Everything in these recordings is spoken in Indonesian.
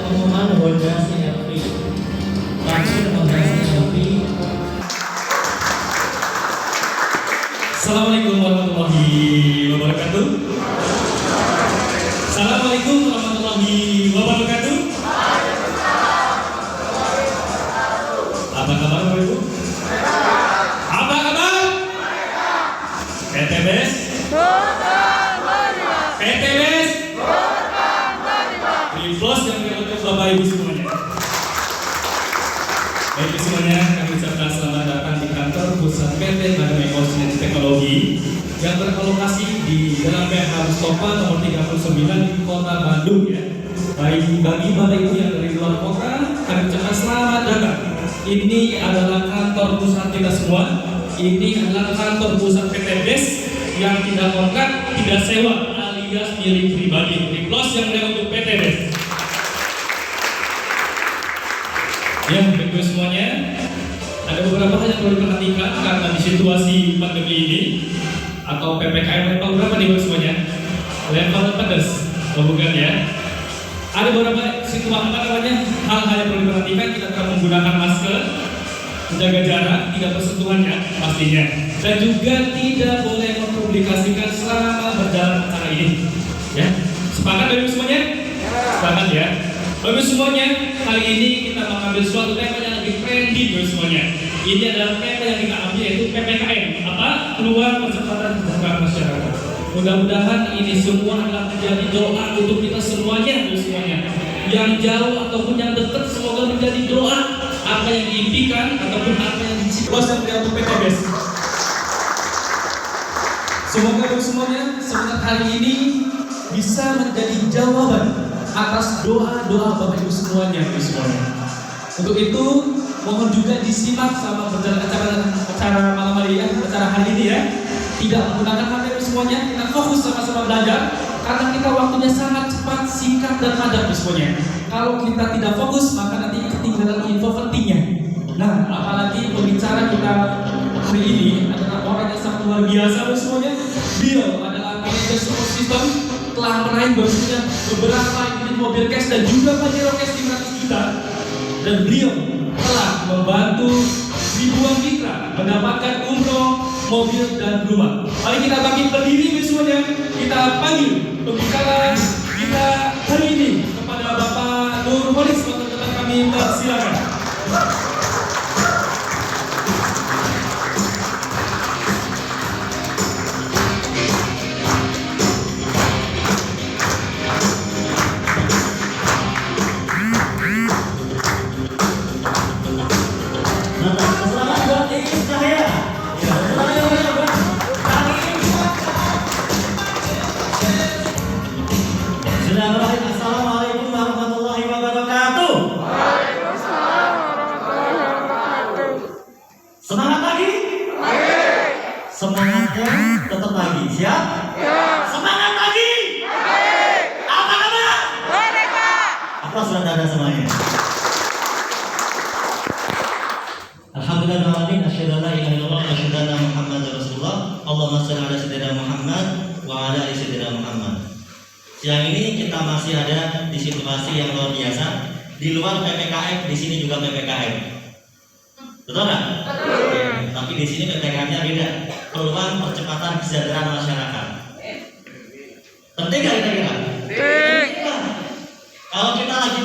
pengumuman Honda CR-V. Langsung Honda CR-V. Assalamualaikum warahmatullahi wabarakatuh. Assalamualaikum warahmatullahi wabarakatuh. Apa kabar Bapak Ibu? Apa kabar? PTBS? PTBS? Plus yang untuk Bapak Ibu semuanya. Baik semuanya, kami ucapkan selamat datang di kantor pusat PT Badan Ekonomi Teknologi yang berlokasi di Jalan PH Mustafa nomor 39 di Kota Bandung ya. Baik bagi Bapak Ibu yang dari luar kota, kami ucapkan selamat datang. Ini adalah kantor pusat kita semua. Ini adalah kantor pusat PT BES yang tidak kontrak, tidak sewa, alias milik pribadi. Plus yang ada untuk PT BES. Ya, baik semuanya. Ada beberapa hal yang perlu diperhatikan karena di situasi pandemi ini atau PPKM level berapa nih semuanya? Level pedas, oh bukan ya? Ada beberapa situasi hal-hal yang perlu diperhatikan. Kita tetap menggunakan masker, menjaga jarak, tidak bersentuhan ya pastinya, dan juga tidak boleh mempublikasikan selama berjalan acara ini. Ya, sepakat dari semuanya? Sepakat ya. Bagus semuanya, kali ini kita mengambil suatu tema yang lagi trendy bagus semuanya. Ini adalah tema yang kita ambil yaitu PPKM. Apa? Peluang percepatan kesejahteraan masyarakat. Mudah-mudahan ini semua adalah menjadi doa untuk kita semuanya bagus semuanya. Yang jauh ataupun yang dekat semoga menjadi doa apa yang diimpikan ataupun apa yang diciptakan untuk PTBES. Semoga bagus semuanya sebentar hari ini bisa menjadi jawaban atas doa-doa Bapak Ibu semuanya. Untuk itu mohon juga disimak sama berjalan acara malam hari ya, acara hari ini ya. Tidak menggunakan HP semuanya, kita fokus sama-sama belajar karena kita waktunya sangat cepat, singkat dan padat semuanya. Kalau kita tidak fokus maka nanti ketinggalan info pentingnya. Nah, apalagi pembicara kita hari ini adalah orang yang sangat luar biasa semuanya. Beliau adalah manajer support system, telah meraih bersihnya beberapa unit mobil cash dan juga Pajero cash 500 juta, dan beliau telah membantu ribuan mitra mendapatkan umroh, mobil dan rumah. Mari kita bagi berdiri semuanya, kita panggil pembicara kita hari ini kepada Bapak Nur Holis. Kami persilakan. Assalamualaikum warahmatullahi wabarakatuh. Waalaikumsalam warahmatullahi wabarakatuh. Semangat pagi? Semangatnya tetap pagi, siap? Ya. Semangat pagi? Apa kabar? Merdeka. Aplaus sudah ada semuanya. Alhamdulillah, asyhadu an la ilaha illallah wa asyhadu anna Muhammadar Rasulullah. Allahumma shalli ala sayyidina Muhammad wa ala ali sayyidina Muhammad. Siang ini kita masih ada di situasi yang luar biasa. Di luar PPKM, di sini juga PPKM. Betul nggak? Betul. Tapi di sini PPKM-nya beda. Peluang percepatan kesejahteraan masyarakat. Penting nggak kira-kira? Penting. Kalau kita lagi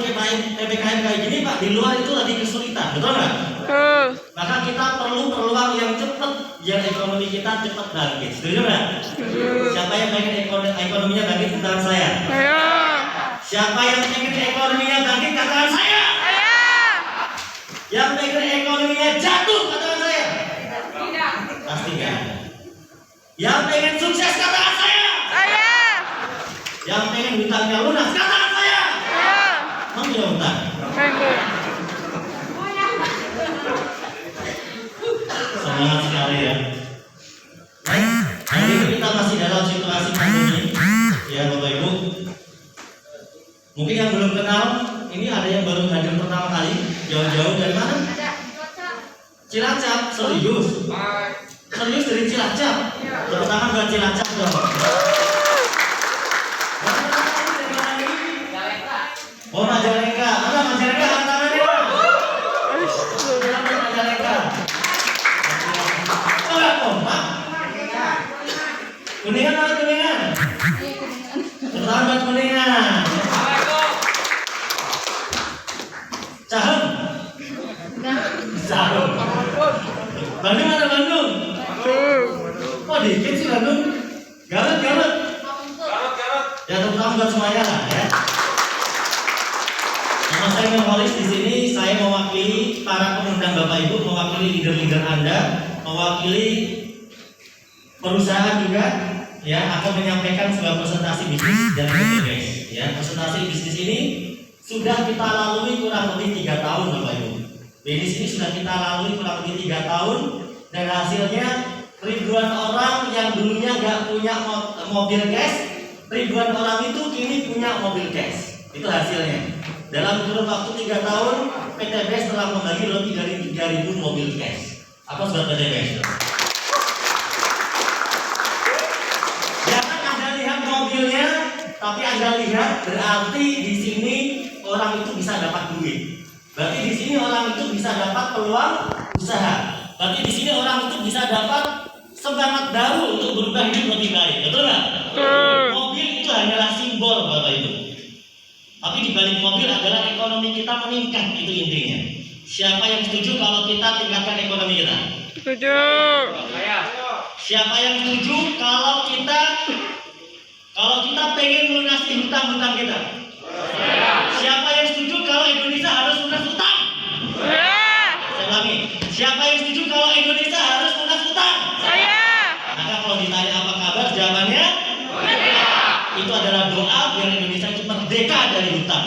PPKM kayak gini Pak, di luar itu lagi kesulitan, betul nggak? Betul. Maka kita perlu peluang yang cepat biar ekonomi kita cepat bangkit. Setuju nggak? Siapa yang pengen ekonominya bangkit, katakan saya. Saya. Siapa yang pengen ekonominya bangkit, katakan saya. Saya. Yang pengen ekonominya jatuh, katakan saya. Tidak. Pasti nggak ada. Yang pengen sukses, katakan saya. Saya. Yang pengen hutangnya lunas, katakan saya. Saya. Mau punya hutang? Pengen. Semangat sekali ya. Baik, hari ini kita masih dalam situasi pandemi ya Bapak Ibu. Mungkin yang belum kenal, ini ada yang baru hadir pertama kali, jauh-jauh dari mana? Cilacap, serius? Serius dari Cilacap? Tepuk tangan buat Cilacap dong. Oh Majalengka, Kuningan? Terlambat Kuningan. Cahem. Cahem. Bandung mana Bandung? Oh dikit sih Bandung. Garut. Ya terlambat semuanya lah ya. Nama saya Memolis di sini. Saya mewakili para pengundang Bapak Ibu, mewakili leader-leader Anda, mewakili perusahaan juga, ya, akan menyampaikan sebuah presentasi bisnis dan PTBS. Ya, presentasi bisnis ini sudah kita lalui kurang lebih 3 tahun, Bapak Ibu. Bisnis ini sudah kita lalui kurang lebih 3 tahun dan hasilnya ribuan orang yang dulunya nggak punya mobil cash, ribuan orang itu kini punya mobil cash. Itu hasilnya. Dalam kurun waktu 3 tahun, PTBS telah membagi lebih dari 3.000 mobil cash. Apa sudah PTBS? Jangan Anda lihat mobilnya, tapi Anda lihat berarti di sini orang itu bisa dapat duit. Berarti di sini orang itu bisa dapat peluang usaha. Berarti di sini orang itu bisa dapat semangat baru untuk berubah hidup lebih baik. Betul nggak? Mobil itu hanyalah simbol, Bapak Ibu. Tapi di balik mobil adalah ekonomi kita meningkat, itu intinya. Siapa yang setuju kalau kita tingkatkan ekonomi kita? Setuju. Siapa yang setuju kalau kita pengen melunasi hutang-hutang kita? Siapa yang setuju kalau Indonesia harus lunas hutang? Saya ulangi. Siapa yang setuju kalau Indonesia harus lunas hutang? Maka kalau ditanya apa kabar, jawabannya itu adalah doa biar Indonesia itu merdeka dari hutang.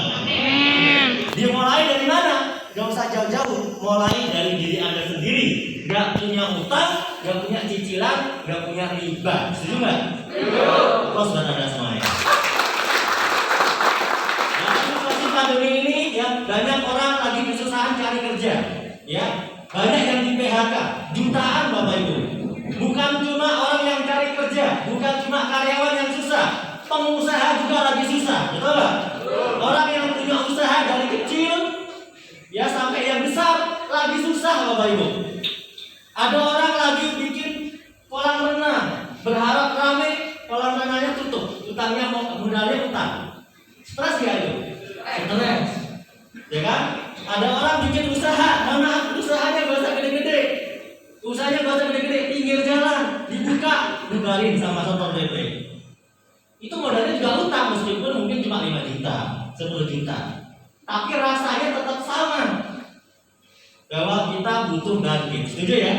Dimulai dari mana? Gak usah jauh-jauh, mulai dari diri Anda sendiri. Gak punya hutang, gak punya cicilan, gak punya riba. Setuju nggak? Terus sudah ada semuanya. Nah, situasi pandemi ini ya banyak orang lagi kesusahan cari kerja, ya banyak yang di PHK, jutaan Bapak Ibu. Bukan cuma orang yang cari kerja, bukan cuma karyawan yang susah, pengusaha juga lagi susah, betul nggak? Orang yang punya usaha dari kecil ya sampai yang besar lagi susah, Bapak Ibu. Ada orang lagi bikin kolam renang, berharap rame, kolam renangnya tutup, utangnya modalnya utang. Stres ya itu? Stres, ya kan? Ada orang bikin usaha, mana usahanya gak usah gede-gede, usahanya gak usah gede-gede, pinggir jalan dibuka, dibarin sama Satpol PP. Itu modalnya juga utang, meskipun mungkin cuma 5 juta, 10 juta. Tapi rasanya tetap sama. Bahwa kita butuh bangkit. Setuju ya?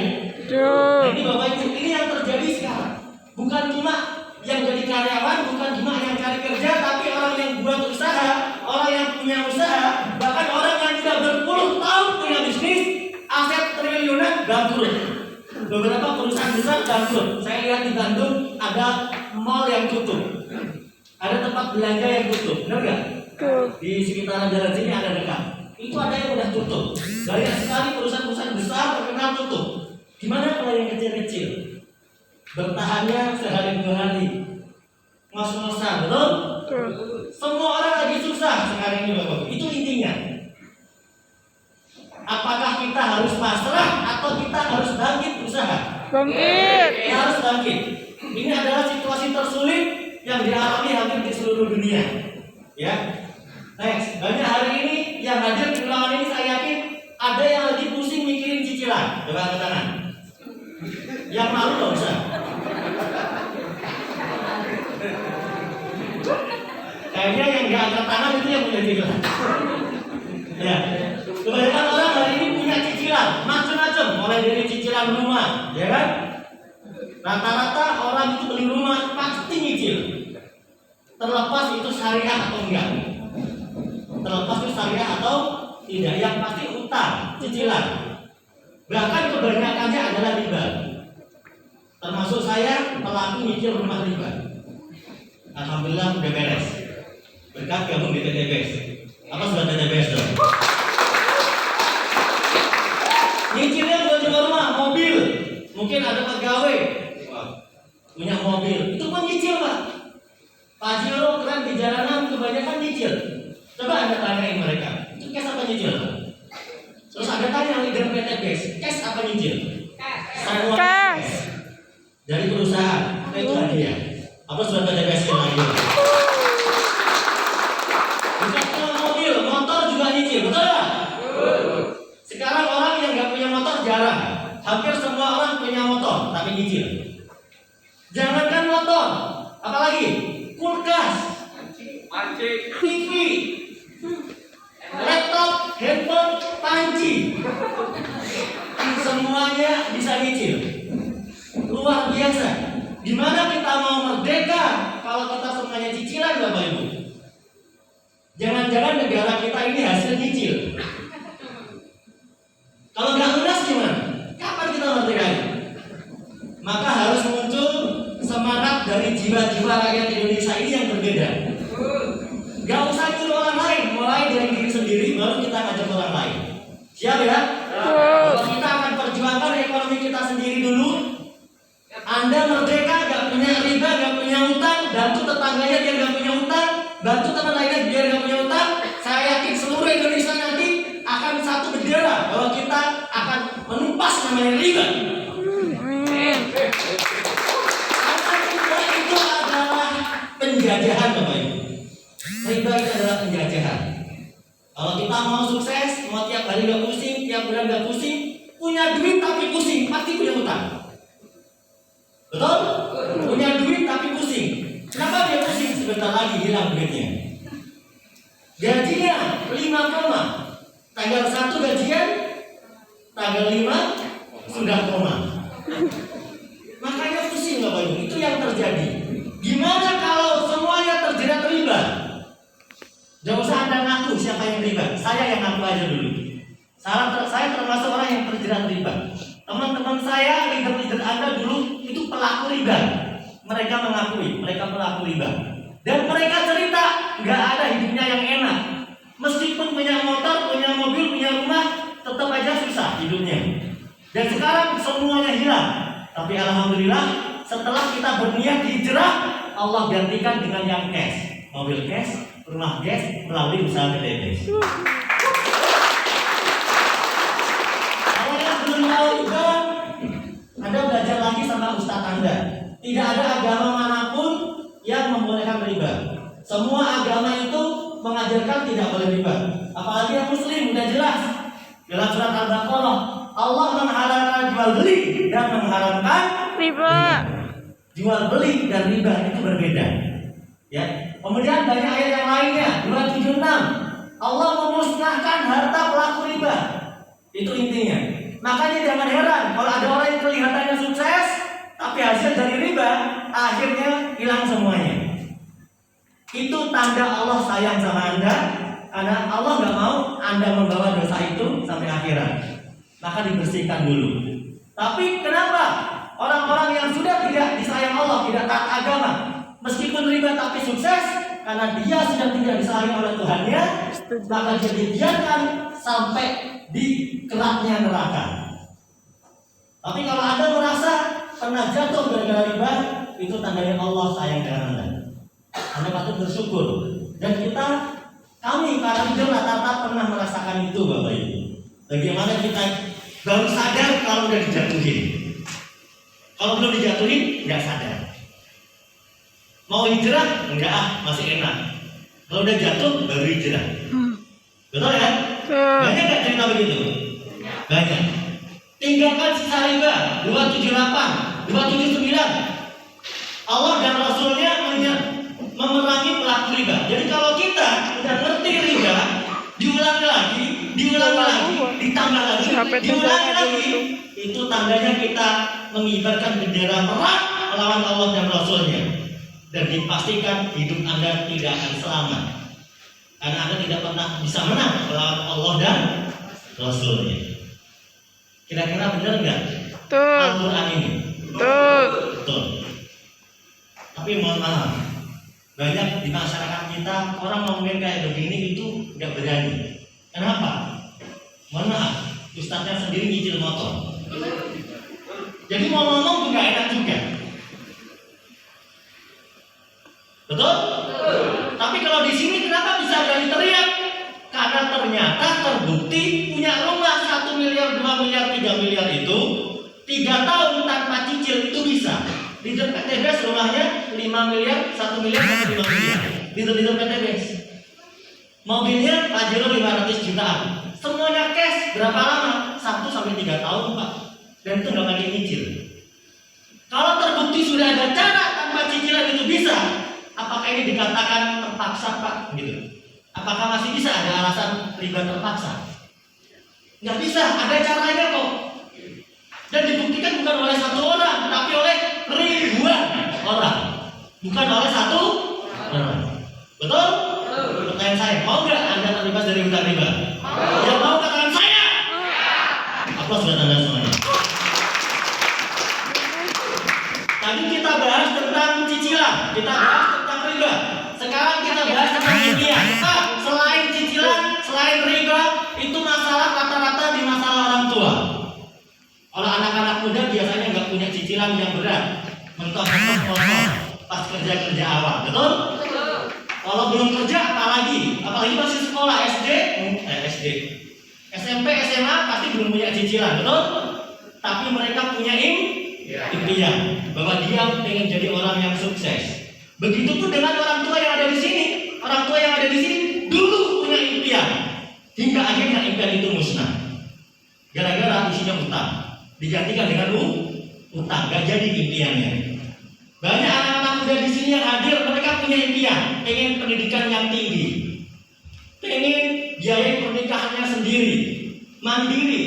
Nah, ini Bapak Ibu, ini yang terjadi sekarang. Bukan cuma yang jadi karyawan, bukan cuma yang cari kerja, tapi orang yang buat usaha, orang yang punya usaha, bahkan orang yang sudah berpuluh tahun punya bisnis, aset triliunan bangkrut. Beberapa perusahaan besar bangkrut. Saya lihat di Bandung ada mall yang tutup, ada tempat belanja yang tutup, benar nggak? Di sekitaran jalan sini ada dekat. Itu ada yang udah tutup. Banyak sekali perusahaan-perusahaan besar terkenal tutup. Gimana kalau yang kecil-kecil? Bertahannya sehari 2 hari, ngos-ngosan, betul? Semua orang lagi susah sekarang ini, Bapak. Itu intinya. Apakah kita harus pasrah atau kita harus bangkit berusaha? Bangkit. Kita harus bangkit. Ini adalah situasi tersulit yang dialami hampir di seluruh dunia. Ya. Next, banyak hari ini yang hadir di ruangan ini saya yakin ada yang lagi pusing mikirin cicilan. Coba angkat tangan. Yang malu nggak usah. Kayaknya yang nggak angkat tangan itu yang punya cicilan. Ya. Kebanyakan orang hari ini punya cicilan macam-macam, mulai dari cicilan rumah, ya kan? Rata-rata orang itu beli rumah pasti nyicil. Terlepas itu syariah atau enggak. Terlepas itu syariah atau tidak, yang pasti utang, cicilan. Bahkan kebanyakannya adalah riba. Termasuk saya pelaku nyicil rumah riba. Alhamdulillah udah beres. Berkat gabung di PTBS. Apa sudah PTBS dong? Nyicilnya bukan cuma rumah, mobil. Mungkin ada pegawai punya mobil, itu pun nyicil, Pak. Pak Jiro keren di jalanan kebanyakan nyicil. Coba Anda tanyain mereka, itu cash apa nyicil? Terus Anda tanya leader PTBS, cash apa nyicil? Cash. Dari perusahaan, itu hadiah. Apa sudah terjaga sekali lagi. Bukan cuma mobil, motor juga nyicil, betul nggak? Sekarang orang yang nggak punya motor jarang. Hampir semua orang punya motor, tapi nyicil. Jangankan motor, apalagi kulkas, TV, laptop, handphone, panci, semuanya bisa nyicil. Luar biasa. Gimana kita mau merdeka kalau kita semuanya cicilan, Bapak Ibu? Jangan-jangan negara kita ini hasil nyicil. Kalau nggak lunas gimana? Kapan kita merdeka? Maka harus muncul semangat dari jiwa-jiwa rakyat Indonesia ini yang berbeda. Gak usah nyuruh orang lain, mulai dari diri sendiri, baru kita ngajak orang lain. Siap ya? Kalau kita akan perjuangkan ekonomi kita sendiri dulu. Anda merdeka, gak punya riba, gak punya utang, bantu tetangganya biar gak punya utang, bantu teman lainnya biar gak punya utang. Saya yakin seluruh Indonesia nanti akan satu bendera bahwa kita akan menumpas namanya riba. Itu adalah penjajahan, Bapak Ibu. Riba itu adalah penjajahan. Kalau kita mau sukses, mau tiap hari gak pusing, tiap bulan gak pusing, punya duit tapi pusing, pasti punya utang. Betul? Punya duit tapi pusing. Kenapa dia pusing? Sebentar lagi hilang duitnya. Gajinya 5, tanggal 1 gajian, tanggal 5 sudah koma. Makanya pusing, Bapak Ibu. Itu yang terjadi. Gimana kalau semuanya terjerat riba? Jangan usah Anda ngaku siapa yang riba. Saya yang ngaku aja dulu. Saya termasuk orang yang terjerat riba. Teman-teman saya, leader-leader Anda dulu itu pelaku riba. Mereka mengakui, mereka pelaku riba. Dan mereka cerita, nggak ada hidupnya yang enak. Meskipun punya motor, punya mobil, punya rumah, tetap aja susah hidupnya. Dan sekarang semuanya hilang. Tapi alhamdulillah, setelah kita berniat hijrah, Allah gantikan dengan yang cash. Mobil cash, rumah cash, melalui usaha PTBS. Kalau yang belum tahu juga, Anda belajar lagi sama Ustadz Anda. Tidak ada agama manapun yang membolehkan riba. Semua agama itu mengajarkan tidak boleh riba. Apalagi yang Muslim, udah jelas. Dalam surat Al-Baqarah, Allah menghalalkan jual beli dan mengharamkan riba. Jual beli dan riba itu berbeda. Ya. Kemudian banyak ayat yang lainnya, 276. Allah memusnahkan harta pelaku riba. Itu intinya. Makanya jangan heran kalau ada orang yang kelihatannya sukses, tapi hasil dari riba akhirnya hilang semuanya. Itu tanda Allah sayang sama Anda, karena Allah nggak mau Anda membawa dosa itu sampai akhirat. Maka dibersihkan dulu. Tapi kenapa orang-orang yang sudah tidak disayang Allah, tidak taat agama, meskipun riba tapi sukses, karena dia sudah tidak disayang oleh Tuhannya, maka dia dibiarkan sampai di keraknya neraka. Tapi kalau Anda merasa pernah jatuh gara-gara riba, itu tandanya Allah sayang dengan Anda. Anda patut bersyukur. Dan kami para leader rata-rata pernah merasakan itu, Bapak Ibu. Bagaimana kita baru sadar kalau udah dijatuhin. Kalau belum dijatuhin, nggak sadar. Mau hijrah? Enggak, masih enak. Kalau udah jatuh, baru hijrah. Betul ya? Banyak nggak cerita begitu? Banyak. Tinggalkan sisa riba 278, 279. Allah dan Rasulnya memerangi pelaku riba. Jadi kalau kita udah ngerti riba, diulangi lagi, ditambah lagi, diulangi lagi, itu tandanya kita mengibarkan bendera perang melawan Allah dan Rasulnya. Dan dipastikan hidup Anda tidak akan selamat, karena Anda tidak pernah bisa menang melawan Allah dan Rasulnya. Kira-kira benar nggak Al-Quran ini? Betul. Tapi mohon maaf, banyak di masyarakat kita orang ngomongin kayak begini itu nggak berani. Kenapa? Mohon maaf, ustadznya sendiri nyicil motor. Jadi mau ngomong juga enak juga. Betul? Tapi kalau di sini kenapa bisa berani teriak? Karena ternyata terbukti punya rumah 1 miliar, 2 miliar, 3 miliar itu 3 tahun tanpa cicil itu bisa. Leader PTBS rumahnya 5 miliar, 1 miliar, 5 miliar. Leader PTBS. Mobilnya Pajero 500 jutaan. Semuanya cash. Berapa lama? 1 sampai 3 tahun, Pak. Dan itu nggak pakai nyicil. Kalau terbukti sudah ada cara tanpa cicilan itu bisa, apakah ini dikatakan terpaksa, Pak? Gitu. Apakah masih bisa ada alasan riba terpaksa? Nggak bisa, ada caranya kok. Dan dibuktikan bukan oleh 1 orang, tapi oleh ribuan orang. Bukan oleh 1 orang. Betul? Pertanyaan saya, mau nggak Anda terlibat dari hutang riba? Yang mau katakan saya. Aplaus buat Anda semuanya. Tadi kita bahas tentang cicilan, kita bahas tentang riba. Sekarang kita bahas tentang impian. Pak, selain cicilan, selain riba, itu masalah rata-rata di masalah orang tua. Kalau anak-anak muda biasanya nggak punya cicilan yang berat, mentok-mentok pas kerja awal, betul? Kalau belum kerja, apalagi masih sekolah SD, SMP, SMA pasti belum punya cicilan, betul? Tapi mereka punya impian bahwa dia pengen jadi orang yang sukses. Begitupun dengan orang tua yang ada di sini. Orang tua yang ada di sini dulu punya impian, hingga akhirnya impian itu musnah. Gara-gara isinya utang, digantikan dengan utang, gak jadi impiannya. Banyak anak-anak muda di sini yang hadir, mereka punya impian, pengen pendidikan yang tinggi, pengen biaya pernikahannya sendiri, mandiri,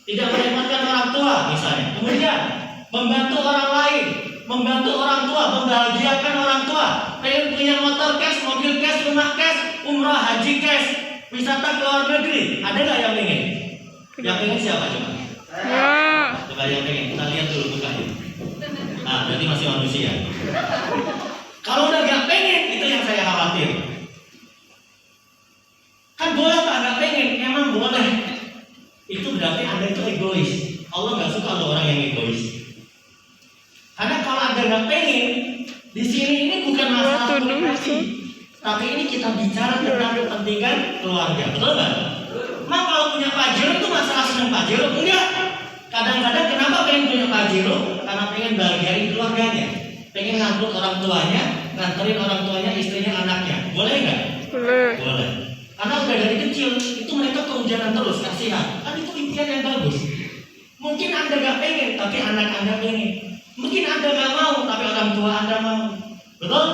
tidak merepotkan orang tua misalnya. Kemudian membantu orang lain, membantu orang tua, membahagiakan orang tua, pengen punya motor cash, mobil cash, rumah cash, umrah, haji cash, wisata ke luar negeri. Ada nggak yang pengen? Yang pengen siapa coba? Coba yang pengen, kita lihat dulu mukanya. Nah, berarti masih manusia. Kalau udah nggak pengen, itu yang saya khawatir. Kan boleh Pak nggak pengen, emang boleh. Itu berarti Anda itu egois. Allah nggak suka loh orang yang egois. Karena kalau Anda nggak pengen, di sini ini bukan masalah privasi, tapi ini kita bicara tentang kepentingan keluarga, betul nggak? Mak kalau punya Pajero itu masalah senang Pajero? Enggak. Kadang-kadang kenapa pengen punya Pajero? Karena pengen bahagiain keluarganya, pengen ngangkut orang tuanya, nganterin orang tuanya, istrinya, anaknya. Boleh nggak? Boleh. Karena udah dari kecil itu mereka kehujanan terus, kasihan. Kan itu impian yang bagus. Mungkin Anda nggak pengen, tapi anak Anda pengen. Mungkin Anda nggak mau, tapi orang tua Anda mau. Betul?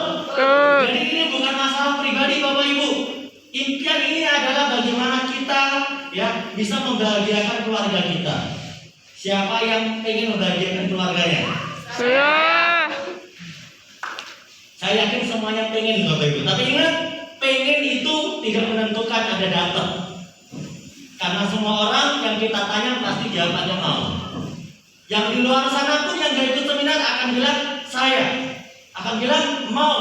Jadi ini bukan masalah pribadi Bapak Ibu. Impian ini adalah bagaimana kita ya bisa membahagiakan keluarga kita. Siapa yang ingin membahagiakan keluarganya? Saya yakin semuanya pengen Bapak Ibu. Tapi ingat, pengen itu tidak menentukan ada datang. Karena semua orang yang kita tanya pasti jawabannya mau. Yang di luar sana pun yang gak ikut seminar akan bilang saya, akan bilang mau.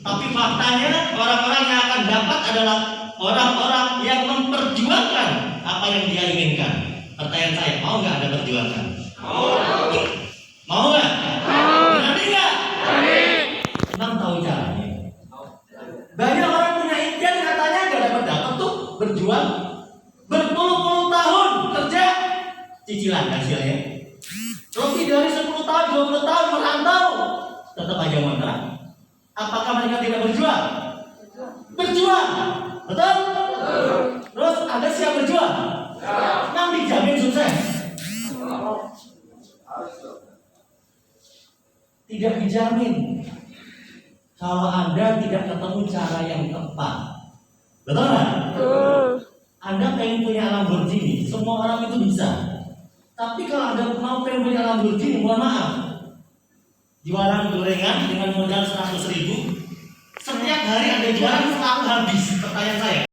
Tapi faktanya orang-orang yang akan dapat adalah orang-orang yang memperjuangkan apa yang dia inginkan. Pertanyaan saya, mau nggak Anda perjuangkan? Mau nggak? Berani nggak? Memang tahu caranya. Banyak orang punya impian katanya nggak dapat tuh berjuang berpuluh-puluh tahun kerja, cicilan hasilnya lebih dari 10 tahun, 20 tahun merantau, tetap aja ngontrak. Apakah mereka tidak berjuang? Berjuang, betul? Terus ada siap berjuang? Yang dijamin sukses? Tidak dijamin. Kalau Anda tidak ketemu cara yang tepat, betul nggak? Anda pengen punya Lamborghini, semua orang itu bisa. Tapi kalau Anda mau pengen punya Lamborghini, mohon maaf, jualan gorengan dengan modal 100.000, setiap hari Anda jualan selalu habis. Pertanyaan saya,